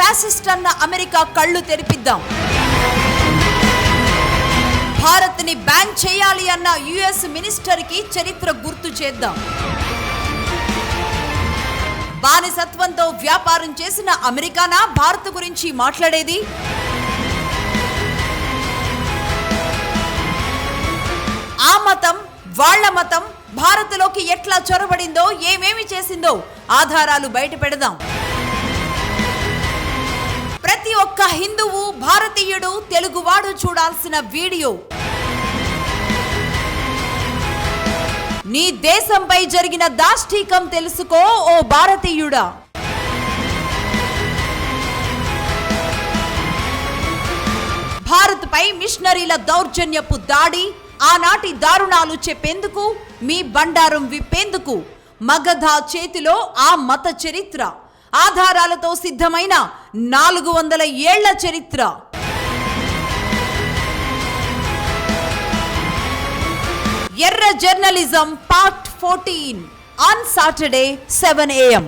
Fascist అన్న America కళ్ళు తెరిపిద్దాం. భారత్ ని బ్యాన్ చేయాలి అన్న యుఎస్ మినిస్టర్ కి చరిత్ర గుర్తు చేద్దాం. బానిసత్వంతో వ్యాపారం చేసిన అమెరికానా భారత్ గురించి మాట్లాడేది? ఆ మతం వాళ్ళ మతం భారత్లోకి ఎట్లా చొరబడిందో, ఏమేమి చేసిందో ఆధారాలు బయట పెడదాం. ప్రతి ఒక్క హిందువు, భారతీయుడు, తెలుగువాడు చూడాల్సిన వీడియో. నీ దేశంపై జరిగిన దాష్టీకం తెలుసుకో ఓ భారతీయుడా. భారత్ పై మిషనరీల దౌర్జన్యపు దాడి, ఆనాటి దారుణాలు చెప్పేందుకు, మీ బండారం విప్పేందుకు మగధ చేతిలో ఆ మత చరిత్ర, ఆధారాలతో సిద్ధమైన 400 ఏళ్ల చరిత్ర. ఎర్ర journalism part 14 on Saturday 7 AM.